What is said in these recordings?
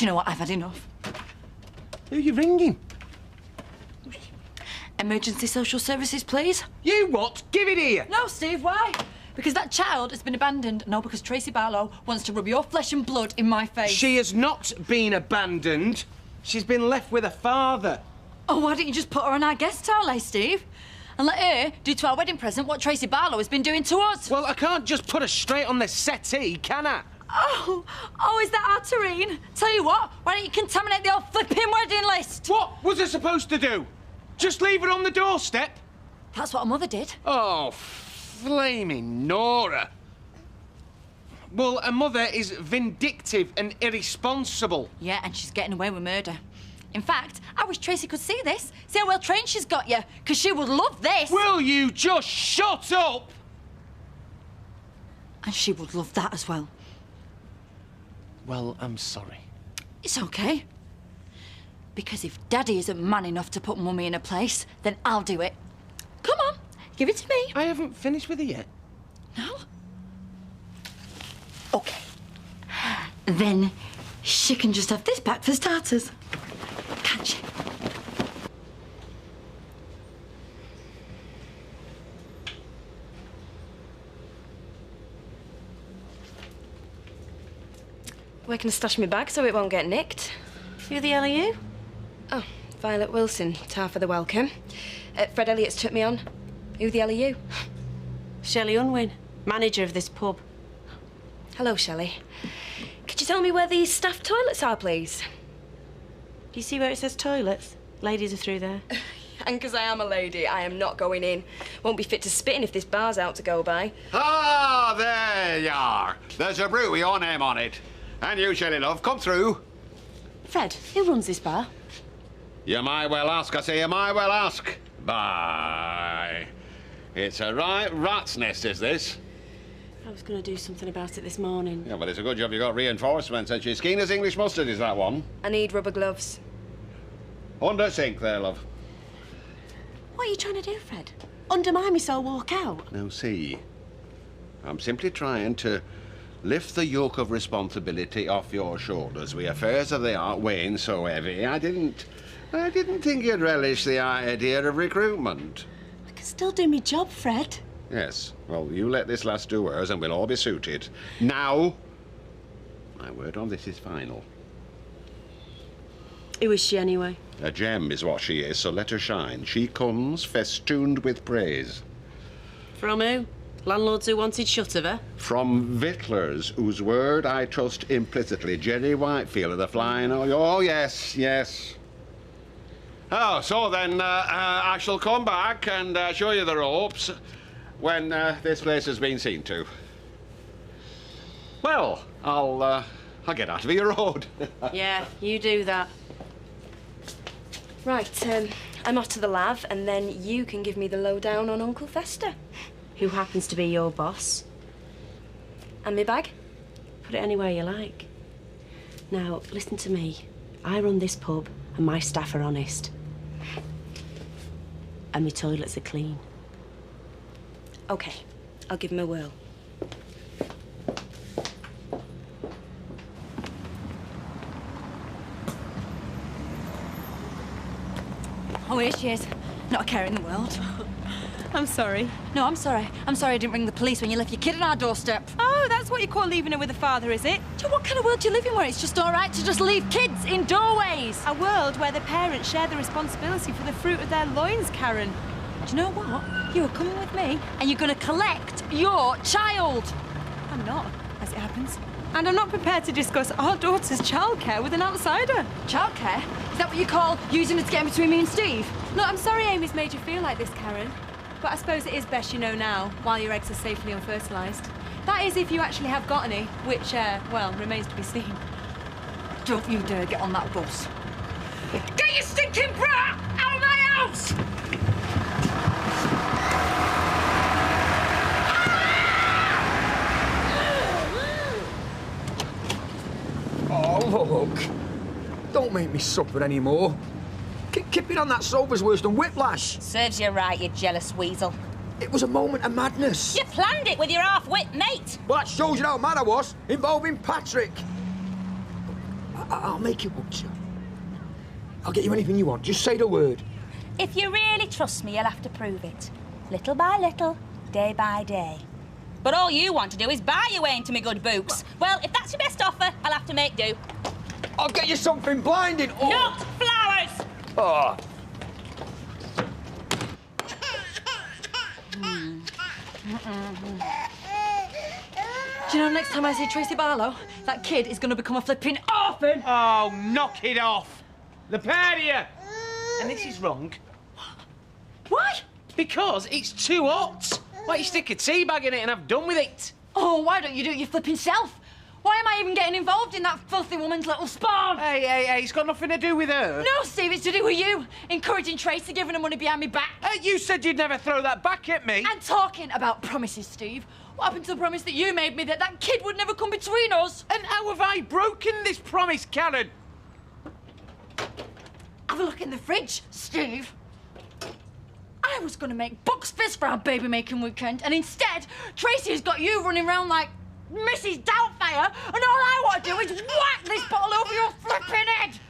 Do you know what? I've had enough. Who are you ringing? Emergency social services, please. You what? Give it here. No, Steve, why? Because that child has been abandoned. No, because Tracy Barlow wants to rub your flesh and blood in my face. She has not been abandoned. She's been left with her father. Oh, why don't you just put her on our guest towel, eh, Steve? And let her do to our wedding present what Tracy Barlow has been doing to us. Well, I can't just put her straight on the settee, can I? Oh, is that our tureen? Tell you what, why don't you contaminate the old flipping wedding list? What was I supposed to do? Just leave her on the doorstep? That's what her mother did. Oh, flaming Nora. Well, her mother is vindictive and irresponsible. Yeah, and she's getting away with murder. In fact, I wish Tracy could see this. See how well trained she's got you, because she would love this. Will you just shut up? And she would love that as well. Well, I'm sorry. It's okay. Because if Daddy isn't man enough to put Mummy in a place, then I'll do it. Come on, give it to me. I haven't finished with it yet. No? OK. Then she can just have this back for starters. Can't she? Where can I stash my bag so it won't get nicked? Who the hell are you? Oh, Violet Wilson, tar for the welcome. Fred Elliott's took me on. Who the hell are you? Shelley Unwin, manager of this pub. Hello, Shelley. Could you tell me where these staff toilets are, please? Do you see where it says toilets? Ladies are through there. And because I am a lady, I am not going in. Won't be fit to spit in if this bar's out to go by. Ah, there you are. There's a brew with your name on it. And you, Shelley, love, come through. Fred, who runs this bar? You might well ask, I say, you might well ask. Bye. It's a right rat's nest, is this? I was going to do something about it this morning. Yeah, but it's a good job you got reinforcements, and she's keen as English mustard, is that one? I need rubber gloves. Under sink there, love. What are you trying to do, Fred? Undermine me so I'll walk out? Now, see, I'm simply trying to lift the yoke of responsibility off your shoulders. With affairs of the art weighing so heavy, I didn't think you'd relish the idea of recruitment. I can still do my job, Fred. Yes, well, you let this lass do hers and we'll all be suited. Now, my word on this is final. Who is she, anyway? A gem is what she is, so let her shine. She comes festooned with praise. From who? Landlords who wanted shut of her? From victuallers, whose word I trust implicitly. Jerry Whitefield of the Flying... Oh, yes, yes. Oh, so then I shall come back and show you the ropes when this place has been seen to. Well, I'll get out of your road. Yeah, you do that. Right, I'm off to the lav, and then you can give me the lowdown on Uncle Fester. Who happens to be your boss? And my bag? Put it anywhere you like. Now, listen to me. I run this pub, and my staff are honest. And my toilets are clean. OK, I'll give him a whirl. Oh, here she is. Not a care in the world. I'm sorry. No, I'm sorry. I'm sorry I didn't ring the police when you left your kid on our doorstep. Oh, that's what you call leaving her with a father, is it? Do you know what kind of world do you live in where it's just all right to just leave kids in doorways? A world where the parents share the responsibility for the fruit of their loins, Karen. Do you know what? You are coming with me and you're going to collect your child. I'm not, as it happens. And I'm not prepared to discuss our daughter's childcare with an outsider. Childcare? Is that what you call using it to get in between me and Steve? Look, I'm sorry Amy's made you feel like this, Karen. But I suppose it is best you know now, while your eggs are safely unfertilised. That is, if you actually have got any, which, well, remains to be seen. Don't you dare get on that bus. Get your stinking brat out of my house! Oh, look. Don't make me suffer anymore. Keeping on that sofa's worse than whiplash. Serves you right, you jealous weasel. It was a moment of madness. You planned it with your half-wit mate. Well, that shows you how mad I was, involving Patrick. I'll make you butcher. I'll get you anything you want. Just say the word. If you really trust me, you'll have to prove it. Little by little, day by day. But all you want to do is buy your way into me good boots. Well, if that's your best offer, I'll have to make do. I'll get you something blinding. Oh. Not flowers! Oh. Do you know, next time I see Tracy Barlow, that kid is going to become a flipping orphan. Oh, knock it off. The pair of you. And this is wrong. Why? Because it's too hot. Why don't you stick a tea bag in it and have done with it? Oh, why don't you do it your flipping self? Why am I even getting involved in that filthy woman's little spawn? Hey, it's got nothing to do with her. No, Steve, it's to do with you. Encouraging Tracy, giving her money behind me back. You said you'd never throw that back at me. And talking about promises, Steve. What happened to the promise that you made me that that kid would never come between us? And how have I broken this promise, Karen? Have a look in the fridge, Steve. I was going to make Bucks Fizz for our baby-making weekend, and instead, Tracy has got you running around like Mrs. Doubtfire, and all I want to do is whack this bottle over your flipping head!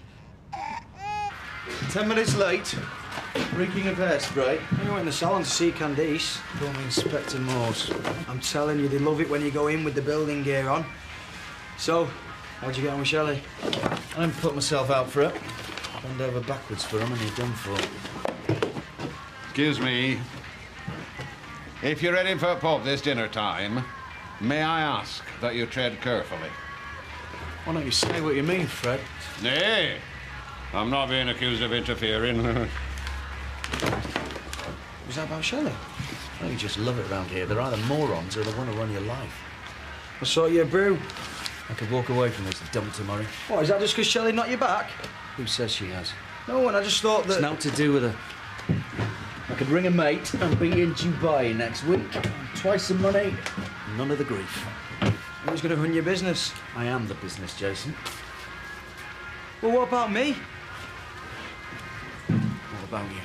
10 minutes late. Reeking of hairspray. You went in the salon to see Candice. Call me Inspector Morse. I'm telling you, they love it when you go in with the building gear on. So, how'd you get on with Shelley? I didn't put myself out for it. Bend over backwards for him and you're done for. Excuse me. If you're ready for a pub this dinner time, may I ask that you tread carefully? Why don't you say what you mean, Fred? Nay, I'm not being accused of interfering. Was that about Shelley? Oh, you just love it round here. They're either morons or they want to run your life. I saw you brew. I could walk away from this and dump tomorrow. What, is that just because Shelley knocked you back? Who says she has? No, and I just thought that... It's nothing to do with her. I could ring a mate and be in Dubai next week. Twice the money, none of the grief. Who's going to run your business? I am the business, Jason. Well, what about me? What about you?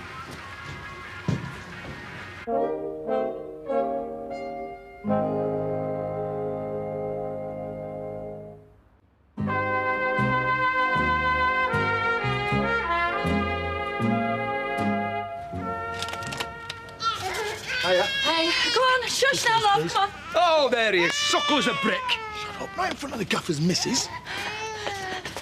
Hiya. Hey, come on, shush now, love, come on. Oh, there he is, suckle as a brick. Shut up, right in front of the gaffer's missus.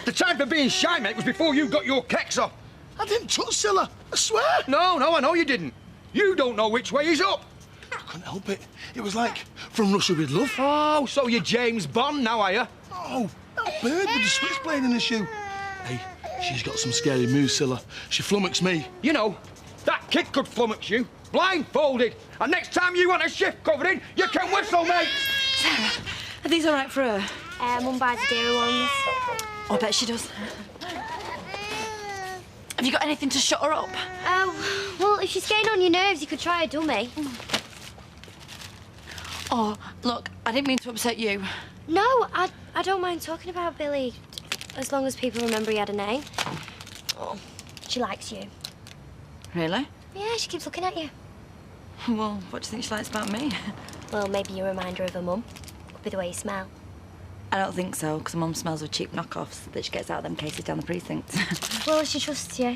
The time for being shy, mate, was before you got your kecks off. I didn't touch Scylla, I swear. No, I know you didn't. You don't know which way is up. I couldn't help it. It was like From Russia with Love. Oh, so you're James Bond now, are you? Oh, that bird with the switchblade in the shoe. Hey, she's got some scary moves, Scylla. She flummoxed me. You know, that kid could flummox you, blindfolded. And next time you want a shift covering, you can whistle, mate. Sarah, are these all right for her? Mum buys the dearer ones. I bet she does. Have you got anything to shut her up? Oh, well, if she's getting on your nerves, you could try a dummy. Oh, look, I didn't mean to upset you. No, I don't mind talking about Billy, as long as people remember he had a name. Oh, she likes you. Really? Yeah, she keeps looking at you. Well, what do you think she likes about me? Well, maybe you remind her of her mum. Could be the way you smell. I don't think so, because Mum smells of cheap knockoffs that she gets out of them cases down the precinct. Well, she trusts you.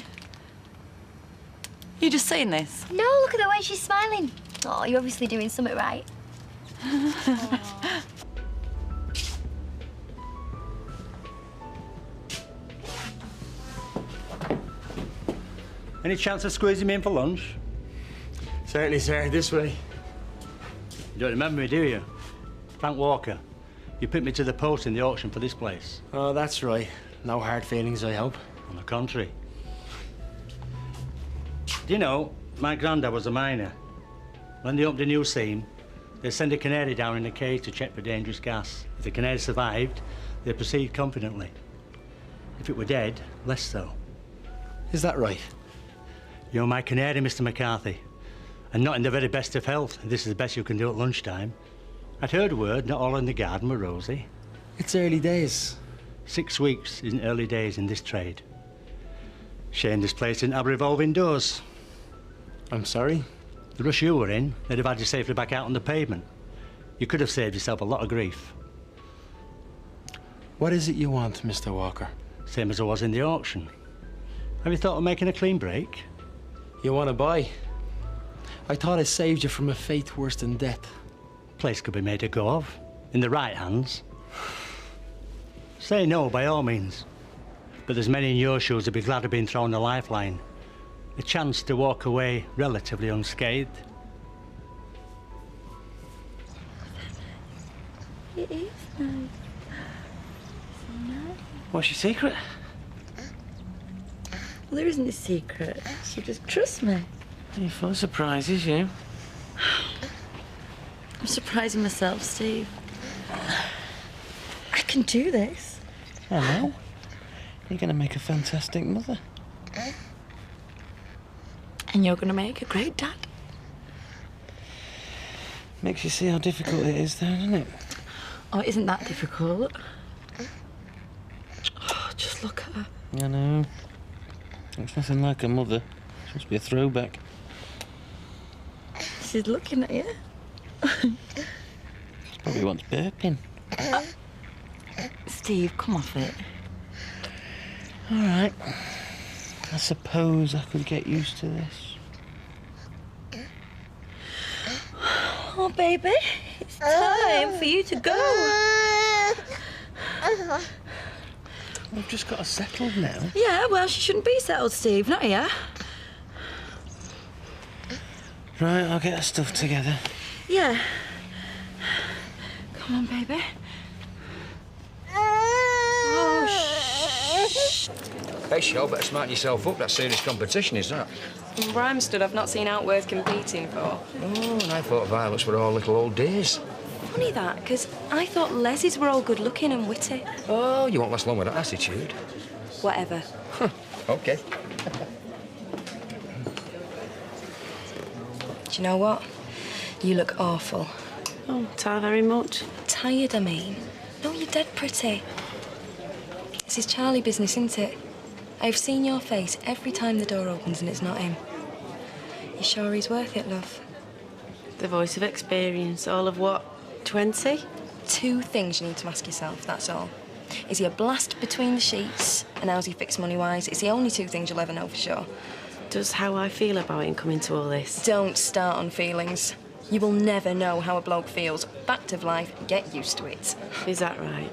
You just saying this? No, look at the way she's smiling. Oh, you're obviously doing something right. Any chance of squeezing me in for lunch? Certainly, sir. This way. You don't remember me, do you? Frank Walker. You picked me to the post in the auction for this place. Oh, that's right. No hard feelings, I hope. On the contrary. Do you know, my granddad was a miner. When they opened a new seam, they send a canary down in a cage to check for dangerous gas. If the canary survived, they proceed confidently. If it were dead, less so. Is that right? You're my canary, Mr. McCarthy. And not in the very best of health. This is the best you can do at lunchtime. I'd heard word not all in the garden were rosy. It's early days. 6 weeks isn't early days in this trade. Shame this place didn't have revolving doors. I'm sorry? The rush you were in, they'd have had you safely back out on the pavement. You could have saved yourself a lot of grief. What is it you want, Mr. Walker? Same as I was in the auction. Have you thought of making a clean break? You want to buy? I thought I saved you from a fate worse than death. Place could be made a go of, in the right hands. Say no, by all means. But there's many in your shoes who'd be glad of being thrown a lifeline. A chance to walk away relatively unscathed. It is nice. What's your secret? Well, there isn't a secret. You just trust me. You're full of surprises, you. I'm surprising myself, Steve. I can do this. I know. You're going to make a fantastic mother. And you're going to make a great dad. Makes you see how difficult it is, though, doesn't it? Oh, it isn't that difficult. Oh, just look at her. I know. Looks nothing like a mother. She must be a throwback. She's looking at you. Probably wants burping. Steve, come off it. All right. I suppose I could get used to this. Oh, baby, it's time for you to go. We've just got her settled now. Yeah, well, she shouldn't be settled, Steve, not here. Right, I'll get her stuff together. Yeah. Come on, baby. Hey, Shell, better smarten yourself up. That's serious competition, is that? Where I'm stood, I've not seen out worth competing for. Oh, and I thought violets were all little old days. Funny that, because I thought Leslie's were all good-looking and witty. Oh, you won't last long with that attitude. Whatever. OK. Do you know what? You look awful. Oh, tired very much. Tired, I mean. No, you're dead pretty. It's his Charlie business, isn't it? I've seen your face every time the door opens and it's not him. You sure he's worth it, love? The voice of experience. All of what, 20? 2 things you need to ask yourself, that's all. Is he a blast between the sheets? And how's he fixed money-wise? It's the only 2 things you'll ever know for sure. Does how I feel about him come into all this? Don't start on feelings. You will never know how a bloke feels. Fact of life, get used to it. Is that right?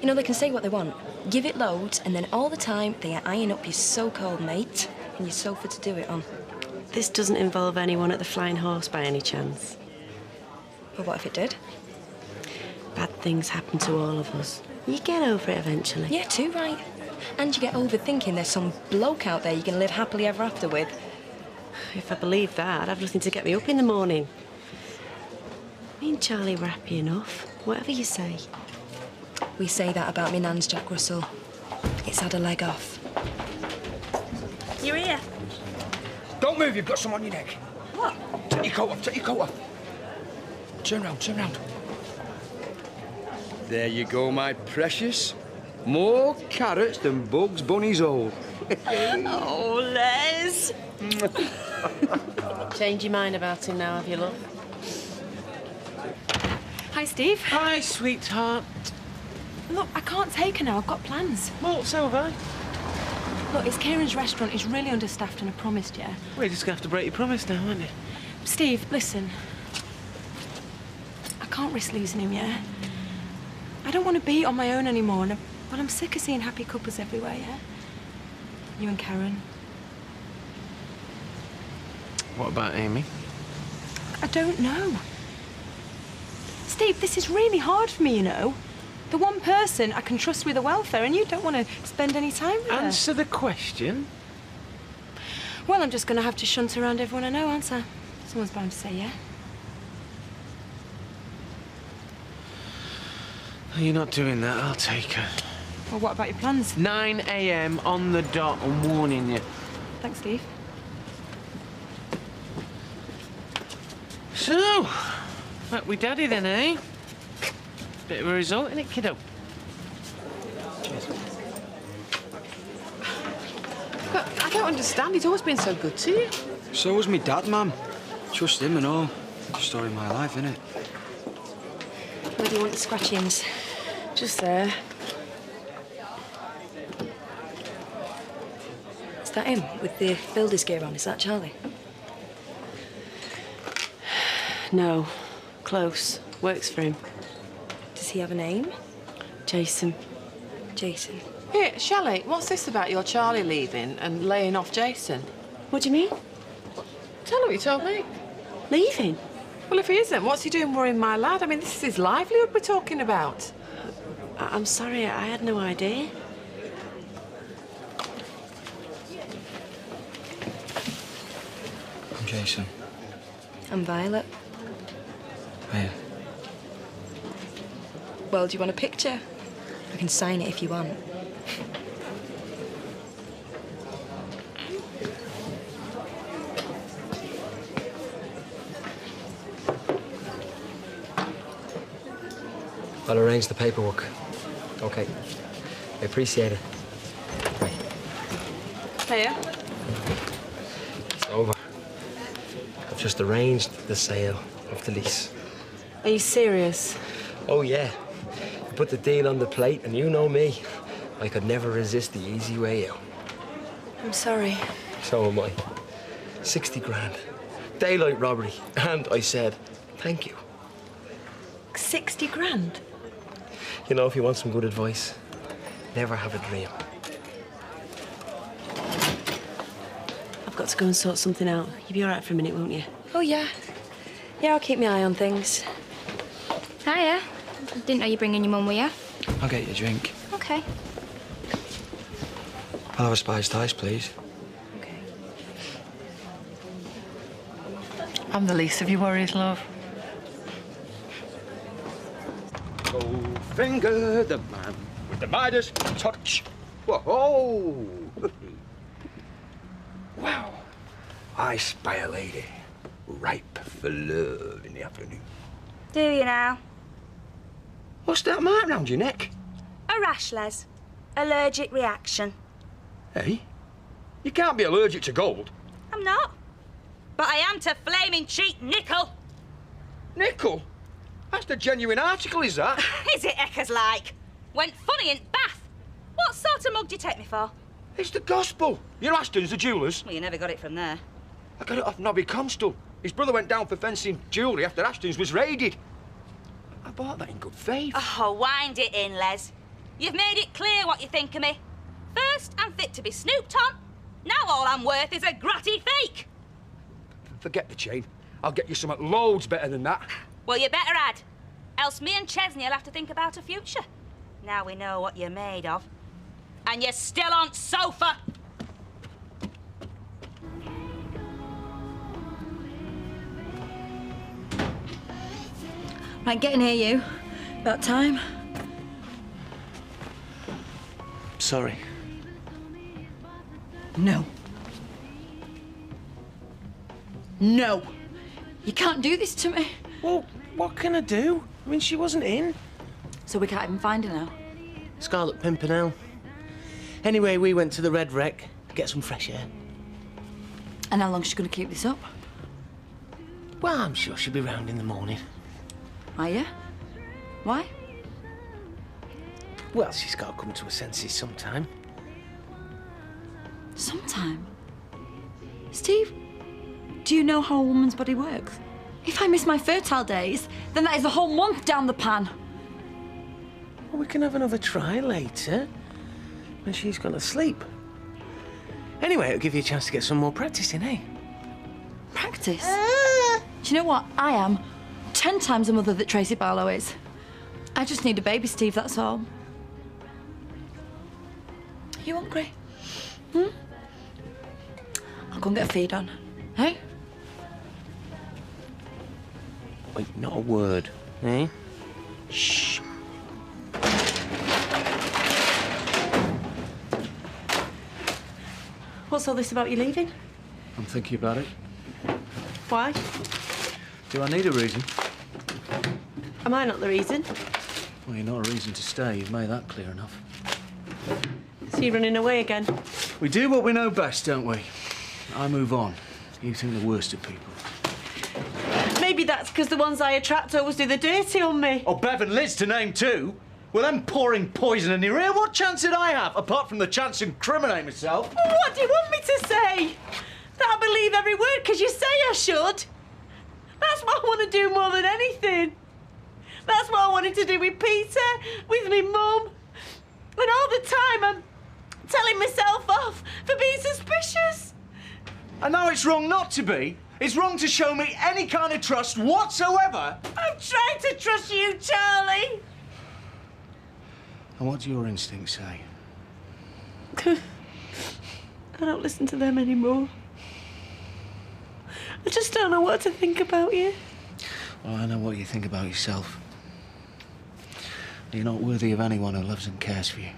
You know, they can say what they want. Give it loads, and then all the time they are eyeing up your so-called mate and your sofa to do it on. This doesn't involve anyone at the Flying Horse by any chance? Well, what if it did? Bad things happen to all of us. You get over it eventually. Yeah, too right. And you get over thinking there's some bloke out there you can live happily ever after with. If I believed that, I'd have nothing to get me up in the morning. Me and Charlie were happy enough, whatever you say. We say that about me nan's Jack Russell. It's had a leg off. You're here. Don't move, you've got some on your neck. What? Take your coat off, take your coat off. Turn round, turn round. There you go, my precious. More carrots than Bugs Bunny's old. Oh, Les. Change your mind about him now, have you, love? Hi, Steve. Hi, sweetheart. Look, I can't take her now. I've got plans. Well, so have I. Look, it's Kieran's restaurant. It's really understaffed and I promised you. Well, you're just going to have to break your promise now, aren't you? Steve, listen. I can't risk losing him, yeah? I don't want to be on my own anymore, and I'm sick of seeing happy couples everywhere, yeah? You and Karen. What about Amy? I don't know. Steve, this is really hard for me, you know. The one person I can trust with the welfare, and you don't want to spend any time with her. Answer the question. Well, I'm just going to have to shunt around everyone I know, aren't I? Someone's bound to say yeah. You're not doing that. I'll take her. Well, what about your plans? 9 a.m. on the dot. I'm warning you. Thanks, Steve. So, back with Daddy then, eh? Bit of a result, innit, kiddo? Cheers. But I don't understand. He's always been so good to you. So was me dad, Mum. Trust him and all. Story of my life, innit? Where do you want the scratchings? Just there. that him with the builder's gear on? Is that Charlie? No. Close. Works for him. Does he have a name? Jason. Jason. Here, Shelley, what's this about your Charlie leaving and laying off Jason? What do you mean? Tell her what you told me. Leaving? Well, if he isn't, what's he doing worrying my lad? I mean, this is his livelihood we're talking about. I'm sorry, I had no idea. I'm Jason. I'm Violet. Hiya. Well, do you want a picture? I can sign it if you want. I'll arrange the paperwork. Okay. I appreciate it. Hiya. It's over. I've just arranged the sale of the lease. Are you serious? Oh, yeah. I put the deal on the plate, and you know me. I could never resist the easy way out. I'm sorry. So am I. 60 grand. Daylight robbery. And I said, thank you. 60 grand? You know, if you want some good advice, never have a dream. I've got to go and sort something out. You'll be all right for a minute, won't you? Oh, yeah. Yeah, I'll keep my eye on things. Hiya. Didn't know you bringing your mum with you. I'll get you a drink. Okay. I'll have a spiced ice, please. I'm the least of your worries, love. Finger the man with the Midas touch. Whoa! Wow. I spy a lady ripe for love in the afternoon. Do you now? What's that mark round your neck? A rash, Les. Allergic reaction. Hey? You can't be allergic to gold. I'm not. But I am to flaming cheap nickel. Nickel? That's the genuine article, is that? Is it Eckers like? Went funny in Bath. What sort of mug do you take me for? It's the gospel. You're Aston's the jewellers. Well, you never got it from there. I got it off Nobby Constable. His brother went down for fencing jewellery after Aston's was raided. I bought that in good faith. Oh, wind it in, Les. You've made it clear what you think of me. First, I'm fit to be snooped on. Now all I'm worth is a gratty fake. Forget the chain. I'll get you something loads better than that. Well, you better add. Else me and Chesney'll have to think about a future. Now we know what you're made of. And you're still on sofa. Right, get in here, you. About time. Sorry. No. No. You can't do this to me. Well, what can I do? I mean, she wasn't in. So we can't even find her now? Scarlet Pimpernel. Anyway, we went to the Red Wreck to get some fresh air. And how long is she going to keep this up? Well, I'm sure she'll be round in the morning. Are you? Why? Well, she's got to come to her senses sometime. Sometime? Steve, do you know how a woman's body works? If I miss my fertile days, then that is a whole month down the pan. Well, we can have another try later, when she's gone to sleep. Anyway, it'll give you a chance to get some more practice in, eh? Practice? Do you know what? I am 10 times the mother that Tracy Barlow is. I just need a baby, Steve, that's all. Are you hungry? I'll go and get a feed on. Hey? Wait, not a word, eh? Shh. What's all this about you leaving? I'm thinking about it. Why? Do I need a reason? Am I not the reason? Well, you're not a reason to stay. You've made that clear enough. So you're running away again? We do what we know best, don't we? I move on. You think the worst of people. Maybe that's because the ones I attract always do the dirty on me. Oh, Bev and Liz to name two. With them pouring poison in your ear, what chance did I have, apart from the chance to incriminate myself? Well, what do you want me to say? That I believe every word because you say I should. That's what I want to do more than anything. That's what I wanted to do with Peter, with me mum. And all the time I'm telling myself off for being suspicious. And now it's wrong not to be. It's wrong to show me any kind of trust whatsoever. I'm trying to trust you, Charlie. And what do your instincts say? I don't listen to them anymore. I just don't know what to think about you. Well, I know what you think about yourself. You're not worthy of anyone who loves and cares for you.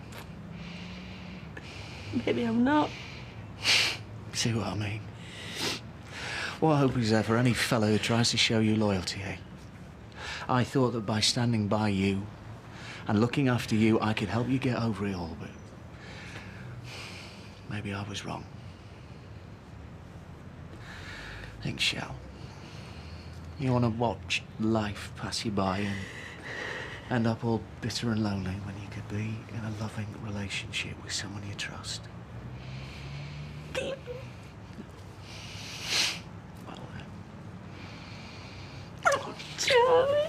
Maybe I'm not. See what I mean? What I hope is there for any fellow who tries to show you loyalty, eh? I thought that by standing by you and looking after you, I could help you get over it all, but maybe I was wrong. Think, Shell. You want to watch life pass you by and end up all bitter and lonely when you could be in a loving relationship with someone you trust. Charlie.